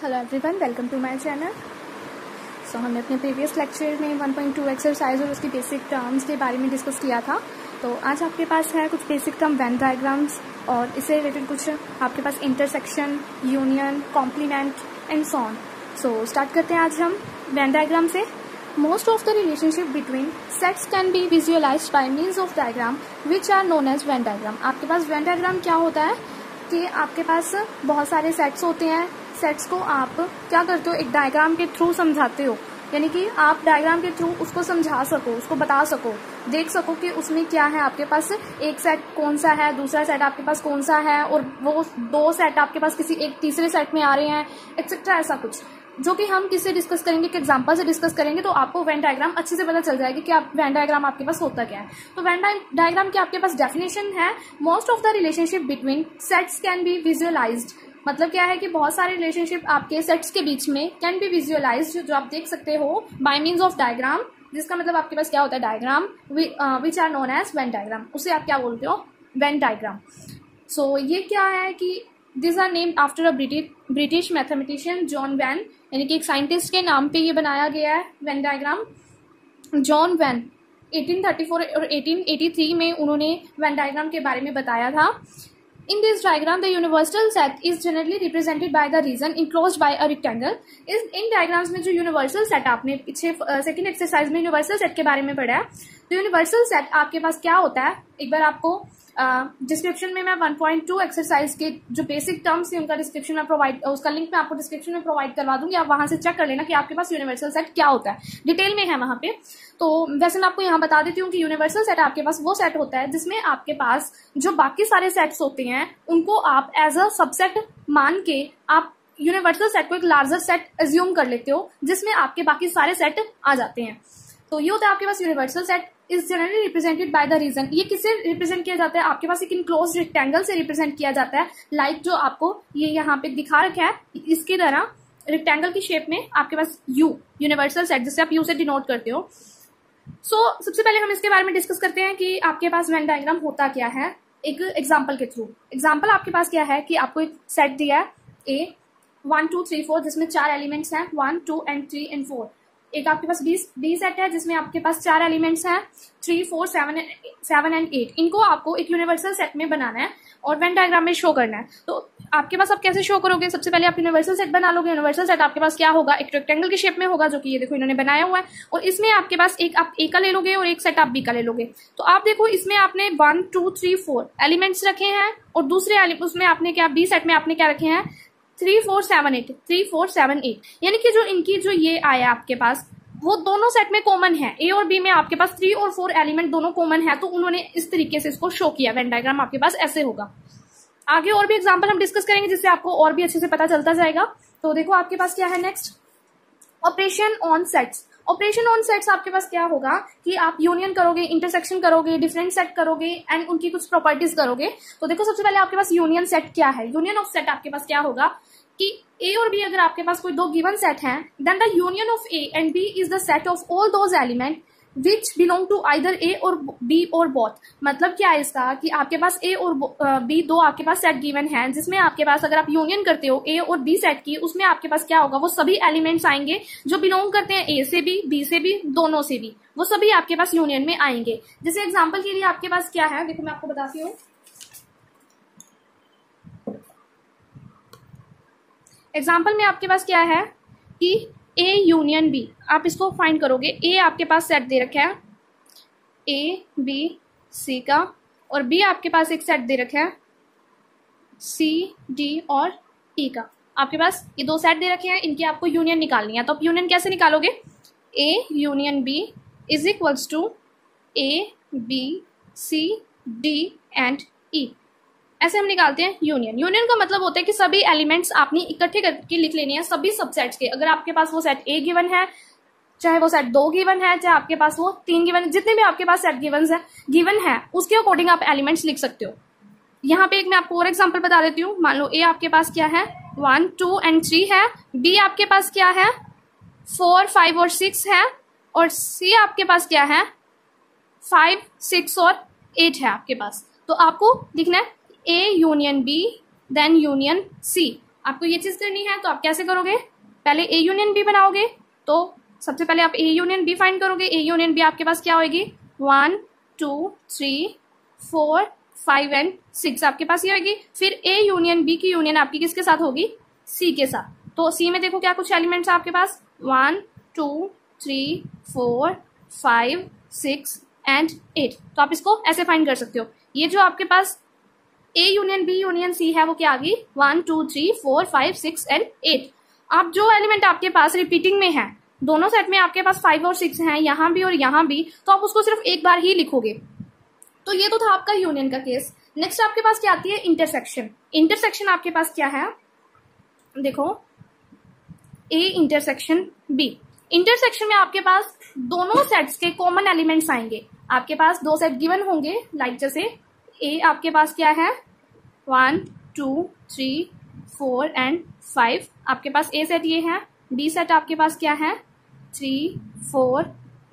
Hello everyone, welcome to my channel. So हमने अपने previous lecture में 1.2 एक्सरसाइज और उसकी बेसिक टर्म्स के बारे में डिस्कस किया था। तो आज आपके पास है कुछ बेसिक टर्म वेन डायग्राम्स और इससे रिलेटेड कुछ आपके पास intersection, union, complement and so on. So start करते हैं आज हम वेन डायग्राम से। Most of the relationship between sets can be visualized by means of diagram which are known as Venn diagram। आपके पास Venn diagram क्या होता है कि आपके पास बहुत सारे सेट्स होते हैं। सेट्स को आप क्या करते हो, एक डायग्राम के थ्रू समझाते हो, यानी कि आप डायग्राम के थ्रू उसको समझा सको, उसको बता सको, देख सको कि उसमें क्या है। आपके पास एक सेट कौन सा है, दूसरा सेट आपके पास कौन सा है, और वो दो सेट आपके पास किसी एक तीसरे सेट में आ रहे हैं, एक्सेट्रा, ऐसा कुछ जो कि हम किससे डिस्कस करेंगे, कि एग्जांपल से डिस्कस करेंगे तो आपको वेन डायग्राम अच्छे से पता चल जाएगी कि आप वेन डायग्राम आपके पास होता क्या है। तो वेन डायग्राम की आपके पास डेफिनेशन है, most of the relationship between sets can be visualised. मतलब क्या है कि बहुत सारे रिलेशनशिप आपके सेट्स के बीच में कैन बी विजुअलाइज्ड, जो आप देख सकते हो बाय मीन्स ऑफ डायग्राम, जिसका मतलब आपके पास क्या होता है, diagram which are known as Venn diagram. उसे आप क्या बोलते हो, वेन डायग्राम। सो ये क्या है कि this are named after a British mathematician John Venn, यानी कि एक साइंटिस्ट के नाम पे ये बनाया गया है वेन डायग्राम। जॉन वैन 1834 और 1883 में उन्होंने वेन डायग्राम के बारे में बताया था। In this diagram, the universal set is generally represented by the region enclosed by a rectangle। In diagrams में जो यूनिवर्सल सेट आपने पीछे सेकंड एक्सरसाइज में यूनिवर्सल सेट के बारे में पढ़ा है, तो यूनिवर्सल सेट आपके पास क्या होता है, एक बार आपको डिस्क्रिप्शन में मैं 1.2 एक्सरसाइज के जो बेसिक टर्म्स थे उनका डिस्क्रिप्शन में उसका लिंक मैं आपको डिस्क्रिप्शन में प्रोवाइड करवा दूंगी। आप वहां से चेक कर लेना कि आपके पास यूनिवर्सल सेट क्या होता है, डिटेल में है वहां पे। तो वैसे मैं आपको यहाँ बता देती हूँ कि यूनिवर्सल सेट आपके पास वो सेट होता है जिसमें आपके पास जो बाकी सारे सेट्स होते हैं उनको आप एज अ सबसेट मान के आप यूनिवर्सल सेट को एक लार्जर सेट एज्यूम कर लेते हो, जिसमें आपके बाकी सारे सेट आ जाते हैं। तो ये होता है आपके पास universal set is generally represented by the region. ये किससे रिप्रेजेंट किया जाता है, आपके पास एक इनक्लोज रेक्टेंगल से रिप्रेजेंट किया जाता है, लाइक जो आपको ये यहाँ पे दिखा रखा है, इसकी तरह रेक्टेंगल की शेप में आपके पास यू, यूनिवर्सल सेट, जिससे आप यू से डिनोट करते हो। सबसे पहले हम इसके बारे में डिस्कस करते हैं कि आपके पास वेन डायग्राम होता क्या है, एक एग्जाम्पल के थ्रू। एग्जाम्पल आपके पास क्या है कि आपको एक सेट दिया है ए 1 2 3 4, जिसमें 4 एलिमेंट्स हैं 1 2 एंड 3 एंड 4। एक आपके पास बी सेट है जिसमें आपके पास 4 एलिमेंट्स हैं 3 4 7 एंड 8। इनको आपको एक यूनिवर्सल सेट में बनाना है और वेन डायग्राम में शो करना है। तो आपके पास आप कैसे शो करोगे, सबसे पहले आप यूनिवर्सल सेट बना लोगे। यूनिवर्सल सेट आपके पास क्या होगा, एक रेक्टेंगल की शेप में होगा, जो कि ये देखो इन्होंने बनाया हुआ है, और इसमें आपके पास एक आप ए का ले लोगे और एक सेट आप बी का ले लोगे। तो आप देखो इसमें आपने 1 2 3 4 एलिमेंट्स रखे हैं, और दूसरे उसमें आपने क्या, बी सेट में आपने क्या रखे हैं 3 4 7 8 3 4 7 8, यानी कि जो इनकी जो ये आया आपके पास वो दोनों सेट में कॉमन है। ए और बी में आपके पास 3 और 4 एलिमेंट दोनों कॉमन है, तो उन्होंने इस तरीके से इसको शो किया। वेन डायग्राम आपके पास ऐसे होगा। आगे और भी एग्जांपल हम डिस्कस करेंगे जिससे आपको और भी अच्छे से पता चलता जाएगा। तो देखो आपके पास क्या है next, operation on sets. Operation on sets आपके पास क्या होगा कि आप यूनियन करोगे, इंटरसेक्शन करोगे, डिफरेंट सेट करोगे एंड उनकी कुछ प्रॉपर्टीज करोगे। तो देखो सबसे पहले आपके पास यूनियन सेट क्या है। यूनियन ऑफ सेट आपके पास क्या होगा कि ए और बी अगर आपके पास कोई दो गिवन सेट हैं, then the union of A and B is the set of all those element which belong to either A और बी और बोथ। मतलब क्या है इसका कि आपके पास ए और बी दो आपके पास सेट गिवन है, जिसमें आपके पास अगर आप यूनियन करते हो ए और बी सेट की, उसमें आपके पास क्या होगा, वो सभी एलिमेंट्स आएंगे जो बिलोंग करते हैं ए से भी, बी से भी, दोनों से भी, वो सभी आपके पास यूनियन में आएंगे। जैसे एग्जाम्पल के लिए आपके पास क्या है, देखो मैं आपको बताती हूँ। एग्जाम्पल में आपके पास क्या है कि ए यूनियन बी, आप इसको फाइंड करोगे। ए आपके पास सेट दे रखा है ए बी सी का, और बी आपके पास एक सेट दे रखा है सी डी और ई का। आपके पास ये दो सेट दे रखे हैं, इनकी आपको यूनियन निकालनी है। तो आप यूनियन कैसे निकालोगे, A union B is equals to A B C D and E, ऐसे हम निकालते हैं यूनियन। यूनियन का मतलब होता है कि सभी एलिमेंट्स आपने इकट्ठे करके लिख लेने हैं, सभी सबसेट्स के। अगर आपके पास वो सेट ए गिवन है, चाहे वो सेट 2 गिवन है, चाहे आपके पास वो 3 गिवन, जितने भी आपके पास सेट गिवन है उसके अकॉर्डिंग आप एलिमेंट्स लिख सकते हो। यहाँ पे एक मैं आपको और एग्जाम्पल बता देती हूँ। मान लो ए आपके पास क्या है 1 2 एंड 3 है, बी आपके पास क्या है 4 5 और 6 है, और सी आपके पास क्या है 5 6 और 8 है आपके पास। तो आपको लिखना है A union B then union C. आपको ये चीज करनी है तो आप कैसे करोगे, पहले ए यूनियन बी बनाओगे। तो सबसे पहले आप ए यूनियन बी फाइंड करोगे। ए यूनियन बी आपके पास क्या होगी, 1 2 3 4 5 एंड 6 आपके पास ये होगी। फिर ए यूनियन बी की यूनियन आपकी किसके साथ होगी, सी के साथ। तो सी में देखो क्या कुछ एलिमेंट्स है आपके पास, 1 2 3 4 5 6 एंड 8। तो आप इसको ऐसे फाइंड कर सकते हो। ये जो आपके पास A union B union C है वो क्या आ गई, 1 2 3 4 5 6 एंड 8। अब जो एलिमेंट आपके पास रिपीटिंग में है, दोनों सेट में आपके पास 5 और 6 हैं, यहाँ भी और यहाँ भी, तो आप उसको सिर्फ एक बार ही लिखोगे। तो ये तो था आपका यूनियन का केस। नेक्स्ट आपके पास क्या आती है, इंटरसेक्शन। इंटरसेक्शन आपके पास क्या है, देखो ए इंटरसेक्शन बी। इंटरसेक्शन में आपके पास दोनों सेट्स के कॉमन एलिमेंट्स आएंगे। आपके पास दो सेट गिवन होंगे, लाइक जैसे ए आपके पास क्या है 1 2 3 4 एंड 5, आपके पास ए सेट ये है। बी सेट आपके पास क्या है 3 4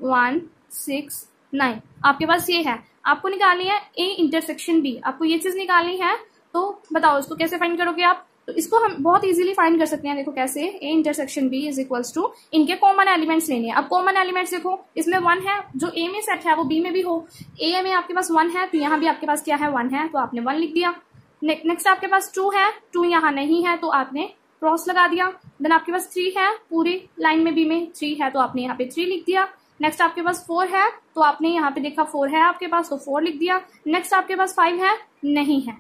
1 6 9, आपके पास ये है। आपको निकालनी है ए इंटरसेक्शन बी, आपको ये चीज निकालनी है। तो बताओ इसको कैसे फाइंड करोगे आप, तो इसको हम बहुत इजीली फाइंड कर सकते हैं। देखो कैसे, A intersection B is equals to इनके कॉमन एलिमेंट्स लेने हैं। अब कॉमन एलिमेंट्स देखो, इसमें 1 है, जो ए में सेट है वो बी में भी हो। ए में आपके पास 1 है तो यहाँ भी आपके पास क्या है 1 है, तो आपने 1 लिख दिया। नेक्स्ट आपके पास 2 है, 2 यहाँ नहीं है तो आपने क्रॉस लगा दिया। देन आपके पास 3 है, पूरी लाइन में बी में 3 है तो आपने यहाँ पे 3 लिख दिया। नेक्स्ट आपके पास 4 है तो आपने यहाँ पे देखा 4 है आपके पास तो 4 लिख दिया। नेक्स्ट आपके पास 5 है, नहीं है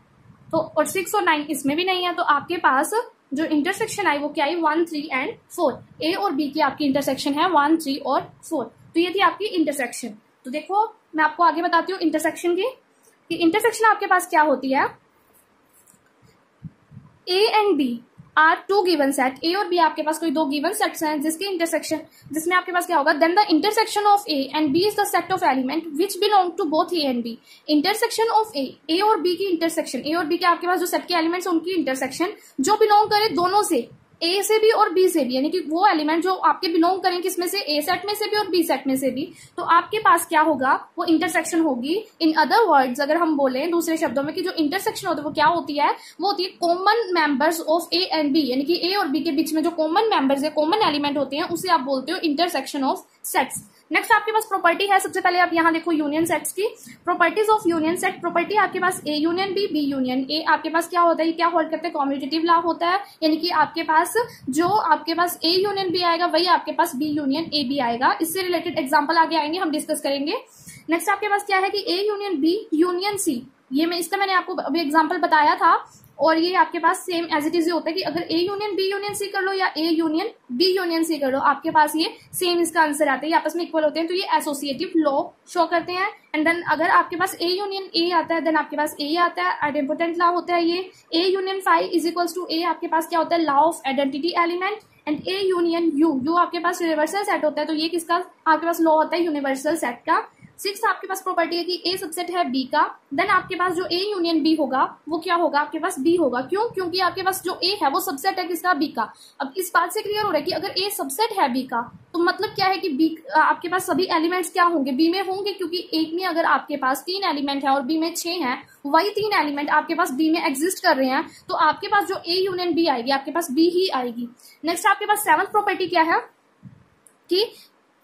तो, और 6 और 9 इसमें भी नहीं है, तो आपके पास जो इंटरसेक्शन आई वो क्या आई 1 3 एंड 4। ए और बी की आपकी इंटरसेक्शन है 1 3 और 4। तो ये थी आपकी इंटरसेक्शन। तो देखो मैं आपको आगे बताती हूँ इंटरसेक्शन की, कि इंटरसेक्शन आपके पास क्या होती है, A and B are 2 given set. A और बी आपके पास कोई 2 गिवन सेट्स हैं जिसके इंटरसेक्शन, जिसमें आपके पास क्या होगा, then the intersection of A and B is the set of element which belong to both A and B. Intersection of A और बी की इंटरसेक्शन, ए और बी के आपके पास जो सेट के एलिमेंट्स हैं उनकी इंटरसेक्शन जो बिलोंग करे दोनों से, ए से भी और बी से भी, यानी कि वो एलिमेंट जो आपके बिलोंग करें किसमें से, ए सेट में से भी और बी सेट में से भी, तो आपके पास क्या होगा, वो इंटरसेक्शन होगी। इन अदर वर्ड्स अगर हम बोलें दूसरे शब्दों में कि जो इंटरसेक्शन होती है वो क्या होती है, वो होती है common members of A and B, यानी कि ए और बी के बीच में जो कॉमन मेंबर्स है, कॉमन एलिमेंट होते हैं, उसे आप बोलते हो इंटरसेक्शन ऑफ सेट्स। नेक्स्ट आपके पास प्रॉपर्टी है, सबसे पहले आप यहाँ देखो यूनियन सेट्स की properties of union set. Property आपके पास A union B, B union A आपके पास क्या होता है, क्या होल्ड करते हैं, कॉम्यूटेटिव लॉ होता है, यानी कि आपके पास जो आपके पास ए यूनियन बी आएगा वही आपके पास बी यूनियन ए बी आएगा। इससे रिलेटेड एग्जाम्पल आगे आएंगे, हम डिस्कस करेंगे। नेक्स्ट आपके पास क्या है कि A union B union C, ये इसका मैंने आपको अभी एग्जाम्पल बताया था, और ये आपके पास सेम एज इट इज होता है कि अगर A union B union C कर लो या A union B union C कर लो, आपके पास ये सेम इसका आंसर आता है, ये आपस में इक्वल होते हैं, तो ये एसोसिएटिव लॉ शो करते हैं। एंड देन अगर आपके पास ए यूनियन ए आता है देन आपके पास ए आता है, आइडेंटिटी लॉ होता है ये। A union 5 is equals to A आपके पास क्या होता है, law of identity element. And A union U आपके पास यूनिवर्सल सेट होता है, तो ये किसका आपके पास लॉ होता है, यूनिवर्सल सेट का। 6 आपके पास प्रॉपर्टी है कि ए सबसेट है बी का, देन आपके पास जो ए यूनियन बी होगा वो क्या होगा, आपके पास बी होगा। क्यों, क्योंकि आपके पास जो ए है वो सबसेट है किसका, बी का। अब इस बात से क्लियर हो रहा है कि अगर ए सबसेट है बी का तो मतलब क्या है कि बी आपके पास सभी एलिमेंट्स क्या होंगे, बी में होंगे, क्योंकि एक में अगर आपके पास 3 एलिमेंट है और बी में 6 है, वही 3 एलिमेंट आपके पास बी में एग्जिस्ट कर रहे हैं, तो आपके पास जो ए यूनियन बी आएगी आपके पास बी ही आएगी। नेक्स्ट आपके पास 7th प्रॉपर्टी क्या है कि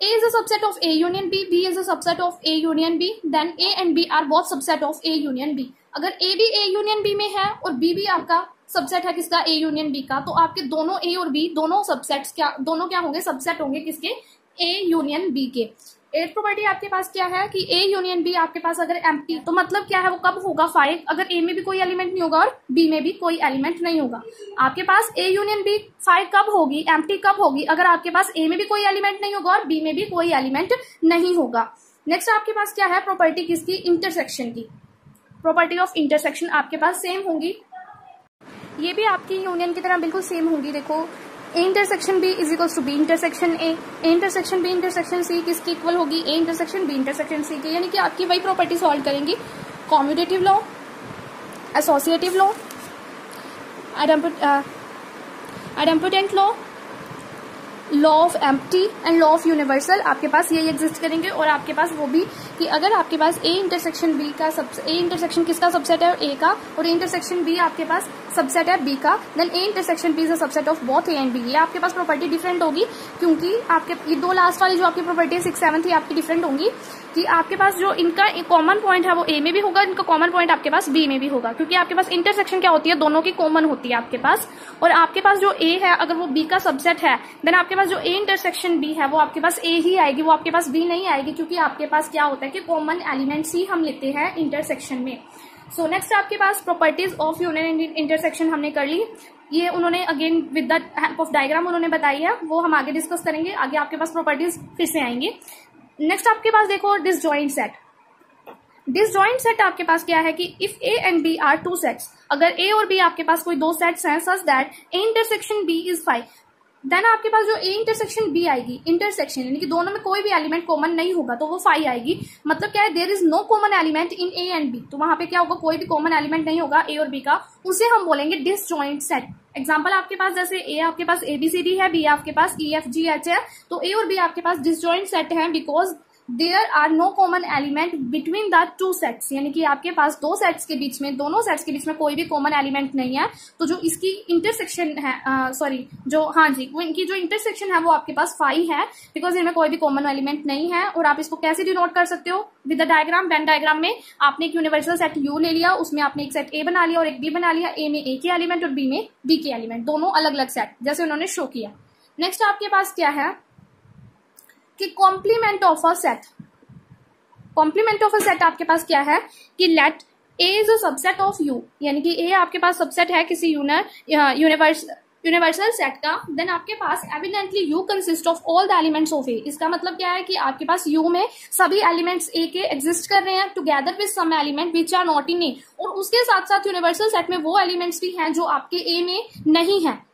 A is a subset of A union B, B is a subset of A union B, then A and B are both subset of A union B। अगर A भी A union B में है और B भी आपका subset है किसका, A union B का, तो आपके दोनों A और B दोनों सबसेट्स दोनों क्या होंगे, सबसेट होंगे किसके, A union B के। 8th प्रॉपर्टी आपके पास क्या है कि A यूनियन B आपके पास अगर एम्प्टी, तो मतलब क्या है, वो कब होगा 5, अगर A में भी कोई एलिमेंट नहीं होगा और B में भी कोई एलिमेंट नहीं होगा। आपके पास A यूनियन B 5 कब होगी, एम्प्टी कब होगी, अगर आपके पास A में भी कोई एलिमेंट नहीं होगा और B में भी कोई एलिमेंट नहीं होगा। नेक्स्ट आपके पास क्या है प्रॉपर्टी किसकी, इंटरसेक्शन की। प्रॉपर्टी ऑफ इंटरसेक्शन आपके पास सेम होंगी, ये भी आपकी यूनियन की तरह बिल्कुल सेम होंगी। देखो A intersection B is equals to B intersection A, A intersection B intersection C किसकी इक्वल होगी, A intersection B intersection C के, यानी कि आपकी वही प्रॉपर्टी सॉल्व करेंगी, commutative law, associative law, identity law, law of empty and law of universal, आपके पास यही एग्जिस्ट करेंगे और आपके पास वो भी कि अगर आपके पास ए इंटरसेक्शन बी का ए इंटरसेक्शन किसका सबसेट है, ए का, और ए इंटरसेक्शन बी आपके पास सबसेट है बी का, then A intersection B is a subset of both A and B. ये आपके पास प्रॉपर्टी डिफरेंट होगी क्योंकि आपके ये दो लास्ट वाली जो आपकी प्रॉपर्टी है 6, 7 आपकी डिफरेंट होंगी कि आपके पास जो इनका कॉमन पॉइंट है वो ए में भी होगा, इनका कॉमन पॉइंट आपके पास बी में भी होगा, क्योंकि आपके पास इंटरसेक्शन क्या होती है, दोनों की कॉमन होती है आपके पास। और आपके पास जो ए है अगर वो बी का सबसेट है देन आपके पास जो ए इंटरसेक्शन बी है वो आपके पास ए ही आएगी, वो आपके पास बी नहीं आएगी, क्योंकि आपके पास क्या होता है कि कॉमन एलिमेंट्स ही हम लेते हैं इंटरसेक्शन में। सो नेक्स्ट आपके पास properties of union and intersection हमने कर ली। ये उन्होंने again with the help of diagram उन्होंने बताई है, वो हम आगे डिस्कस करेंगे। आगे आपके पास प्रॉपर्टीज फिर से आएंगे। नेक्स्ट आपके पास देखो डिसजॉइंट सेट। डिसजॉइंट सेट आपके पास क्या है कि if A and B are two sets, अगर ए और बी आपके पास कोई दो सेट्स हैं such that A intersection B is 5, then आपके पास जो ए इंटरसेक्शन बी आएगी, इंटरसेक्शन यानी कि दोनों में कोई भी एलिमेंट कॉमन नहीं होगा तो वो 5 आएगी। मतलब क्या है, there is no common element in A and B, तो वहां पे क्या होगा, कोई भी कॉमन एलिमेंट नहीं होगा ए और बी का, उसे हम बोलेंगे डिसजॉइंट सेट। एग्जाम्पल आपके पास जैसे ए आपके पास ABCD है, बी आपके पास EFGH है, तो ए और बी आपके पास डिसजॉइंट सेट है because there are no common element between the two sets, यानी कि आपके पास दो सेट्स के बीच में, दोनों सेट्स के बीच में कोई भी कॉमन एलिमेंट नहीं है। तो जो इसकी इंटरसेक्शन है वो इनकी जो इंटरसेक्शन है वो आपके पास 5 है बिकॉज इनमें कोई भी कॉमन एलिमेंट नहीं है। और आप इसको कैसे डिनोट कर सकते हो, with the diagram. Venn diagram में आपने एक यूनिवर्सल सेट U ले लिया, उसमें आपने एक सेट A बना लिया और एक B बना लिया। A में A के एलिमेंट और B में B के एलिमेंट, दोनों अलग अलग सेट जैसे उन्होंने शो किया। नेक्स्ट आपके पास क्या है कि complement of a set. Complement of a set आपके पास क्या है कि let A is a subset of U, यानी कि ए आपके पास सबसेट है किसी यूनिवर्सल सेट का, देन आपके पास evidently U consist of all the elements of A. इसका मतलब क्या है कि आपके पास यू में सभी एलिमेंट्स ए के एग्जिस्ट कर रहे हैं together with some element which are not in A, और उसके साथ साथ यूनिवर्सल सेट में वो एलिमेंट्स भी हैं जो आपके ए में नहीं है।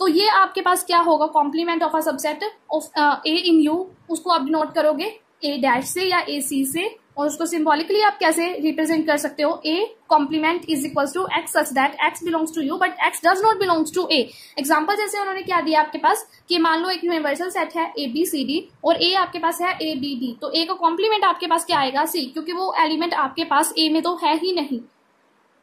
तो ये आपके पास क्या होगा, complement of a subset of A in U. उसको आप डिनोट करोगे ए डैश से या ए सी से, और उसको सिंबॉलिकली आप कैसे रिप्रेजेंट कर सकते हो, A complement is equal to X such that X belongs to U but X does not belongs to A. Example जैसे उन्होंने क्या दिया आपके पास कि मान लो एक यूनिवर्सल सेट है ABCD और ए आपके पास है ABD, तो ए का कॉम्प्लीमेंट आपके पास क्या आएगा C, क्योंकि वो एलिमेंट आपके पास ए में तो है ही नहीं।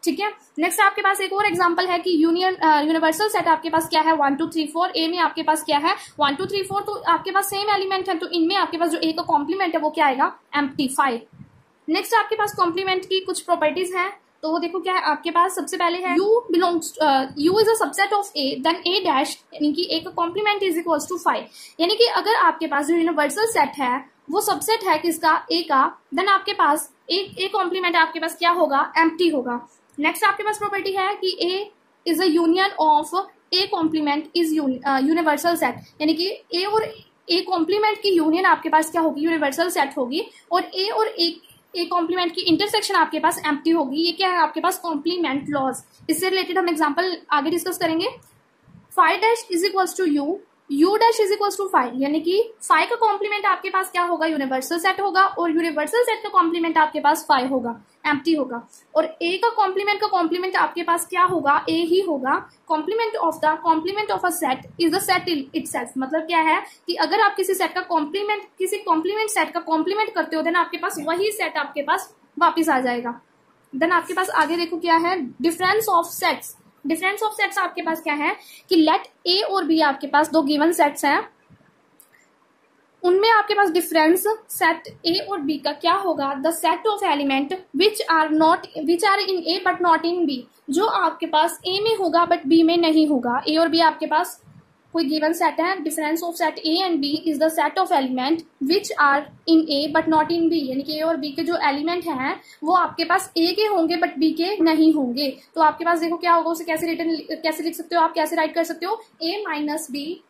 ठीक है, नेक्स्ट आपके पास एक और एग्जांपल है कि यूनिवर्सल सेट आपके पास क्या है 1 2 3 4, ए में आपके पास क्या है 1 2 3 4, तो आपके पास सेम एलिमेंट है, तो इनमें आपके पास जो ए का कॉम्प्लीमेंट है वो क्या आएगा, एम्प्टी 5। नेक्स्ट आपके पास कॉम्प्लीमेंट की कुछ प्रॉपर्टीज हैं, तो वो देखो क्या है आपके पास। सबसे पहले है U is a subset of A, then A dash यानी कि ए का कॉम्प्लीमेंट इज इक्वल टू 5, यानी कि अगर आपके पास जो यूनिवर्सल सेट है वो सबसेट है किसका, ए का, देन आपके पास ए कॉम्प्लीमेंट आपके पास क्या होगा, एम्प्टी होगा। नेक्स्ट आपके पास प्रॉपर्टी है कि A is a union of A complement is universal set, यानी कि ए और ए कॉम्प्लीमेंट की यूनियन आपके पास क्या होगी, यूनिवर्सल सेट होगी, और ए कॉम्प्लीमेंट की इंटरसेक्शन आपके पास एम्प्टी होगी। ये क्या है आपके पास कॉम्प्लीमेंट लॉज। इससे रिलेटेड हम एग्जांपल आगे डिस्कस करेंगे। 5 dash is equals to U dash is equals to 5, यानी कि 5 का कॉम्प्लीमेंट आपके पास क्या होगा, यूनिवर्सल सेट होगा, और यूनिवर्सल सेट का कॉम्प्लीमेंट आपके पास 5 होगा, एम्प्टी होगा। और ए का कॉम्प्लीमेंट आपके पास क्या होगा, ए ही होगा। Complement of a set is the set itself. मतलब क्या है कि अगर आप किसी सेट का किसी कॉम्प्लीमेंट सेट का कॉम्प्लीमेंट करते हो देन आपके पास वही सेट आपके पास वापिस आ जाएगा। देन आपके पास आगे देखो क्या है, difference of sets. Difference of sets आपके पास क्या है कि लेट ए और बी आपके पास दो गिवन सेट्स हैं, उनमें आपके पास डिफरेंस सेट ए और बी का क्या होगा, the set of element which are in A but not in B, जो आपके पास ए में होगा बट बी में नहीं होगा। ए और बी आपके पास कोई गिवन सेट है, difference of set A and B is the set of element which are in A but not in B, यानी कि ए और बी के जो एलिमेंट हैं वो आपके पास ए के होंगे बट बी के नहीं होंगे। तो आपके पास देखो क्या होगा, उसे कैसे लिख सकते हो आप, कैसे राइट कर सकते हो, ए माइनस बी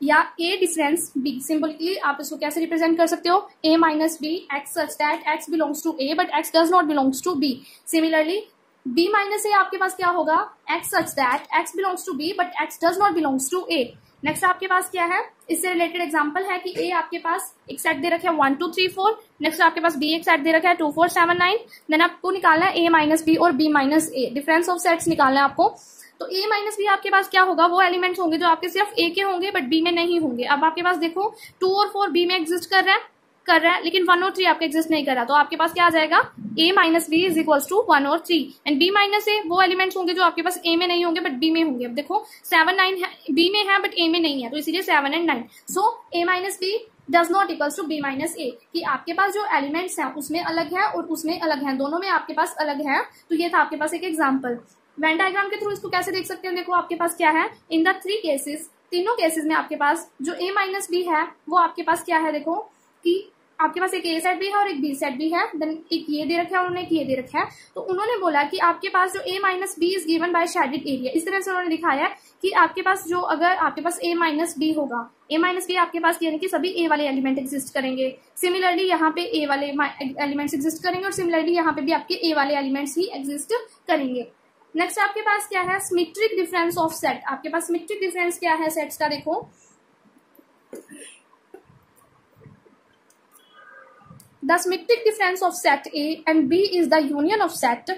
या ए डिफरेंस बी। सिंपली आप इसको कैसे रिप्रेजेंट कर सकते हो, A minus B X such that X belongs to A but X does not belongs to B. Similarly b minus A आपके पास क्या होगा, x such that x belongs to b but x does not belongs to a। Next आपके पास क्या है, इससे related example है कि a आपके पास एक सेट दे रखा है 1 2 3 4, नेक्स्ट आपके पास b एक सेट दे रखा है 2 4 7 9, देन आपको निकालना है a माइनस बी और b minus A. Difference of sets निकालना है आपको। तो a माइनस बी आपके पास क्या होगा, वो एलिमेंट्स होंगे जो आपके सिर्फ a के होंगे बट b में नहीं होंगे। अब आपके पास देखो 2 और 4 b में एग्जिस्ट कर रहे हैं, कर रहा है, लेकिन 1 और 3 आपका एग्जिस्ट नहीं कर रहा, तो आपके पास क्या आ जाएगा, a minus B is equals to 1 और 3 एंड b माइनस ए वो एलिमेंट्स होंगे जो आपके पास a में नहीं होंगे बट b में होंगे। अब देखो 7 9 b में है बट a में नहीं है, तो इसीलिए 7 and 9। So a minus B does not equals to b minus A, कि आपके पास जो एलिमेंट्स हैं उसमें अलग है और उसमें अलग है, दोनों में आपके पास अलग है। तो ये था आपके पास एक एग्जाम्पल। वेन डायग्राम के थ्रू इसको कैसे देख सकते हैं, देखो आपके पास क्या है, इन द 3 केसेस, तीनों केसेस में आपके पास जो a माइनस बी है वो आपके पास क्या है, देखो कि आपके पास एक ए सेट भी है और एक बी सेट भी है, देन एक ये दे रखा है और उन्होंने एक ये दे रखा है। तो उन्होंने बोला कि आपके पास जो a minus B is given by shaded area, इस तरह से उन्होंने दिखाया है कि आपके पास जो अगर आपके पास a माइनस बी होगा, a माइनस बी आपके पास यानी कि सभी a वाले एलिमेंट एग्जिस्ट करेंगे, सिमिलरली यहाँ पे a वाले एलिमेंट्स एग्जिस्ट करेंगे और सिमिलरली यहाँ पे भी आपके a वाले एलिमेंट्स ही एग्जिस्ट करेंगे। नेक्स्ट आपके पास क्या है, सिमेट्रिक डिफरेंस ऑफ सेट। आपके पास सिमेट्रिक डिफरेंस क्या है सेट्स का, देखो the symmetric difference of set A and B is the union of set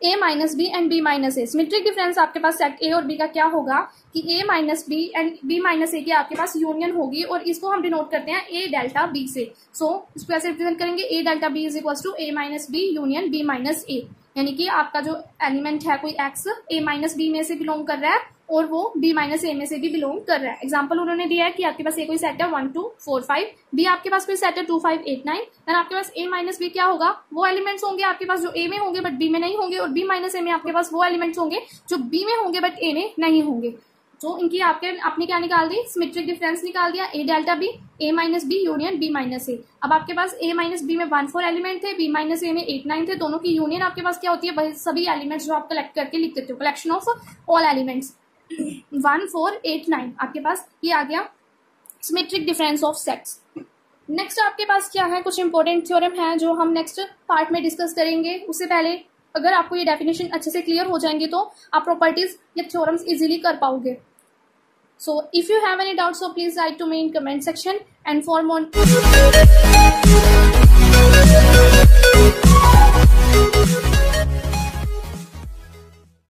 A minus B and B minus A। Symmetric difference आपके पास सेट A और B का क्या होगा कि A minus B and B minus A की आपके पास union होगी और इसको हम डिनोट करते हैं A डेल्टा B से। सो इसको ऐसे रिप्रेजेंट करेंगे A delta B is equals to A minus B union B minus A, यानी कि आपका जो एलिमेंट है कोई x A माइनस B में से बिलोंग कर रहा है और वो b माइनस ए में से भी बिलोंग कर रहा है। एग्जांपल उन्होंने दिया है कि आपके पास ए कोई सेट है 1 2 4 5, बी आपके पास कोई सेट है 2 5 8 9, देन आपके पास a माइनस बी क्या होगा, वो एलिमेंट्स होंगे आपके पास जो a में होंगे बट b में नहीं होंगे, और b माइनस ए में आपके पास वो एलिमेंट्स होंगे जो b में होंगे बट a में नहीं होंगे। तो इनकी आपने क्या निकाल दी, सिमेट्रिक डिफरेंस निकाल दिया, a delta b a minus B union b minus A. अब आपके पास a माइनस बी में 1 4 एलिमेंट थे, b माइनस ए में 8 9 थे, दोनों की यूनियन आपके पास क्या होती है, वही सभी एलिमेंट्स जो आप कलेक्ट करके लिख देते हो, कलेक्शन ऑफ ऑल एलिमेंट्स 1 4 8 9 आपके पास ये आ गया symmetric difference of sets. Next आपके पास क्या है, कुछ इंपॉर्टेंट थ्योरम है जो हम नेक्स्ट पार्ट में डिस्कस करेंगे। उससे पहले अगर आपको ये डेफिनेशन अच्छे से क्लियर हो जाएंगे तो आप प्रॉपर्टीज या थ्योरम्स इजीली कर पाओगे। So if you have any doubt so please write to me in comment section and for more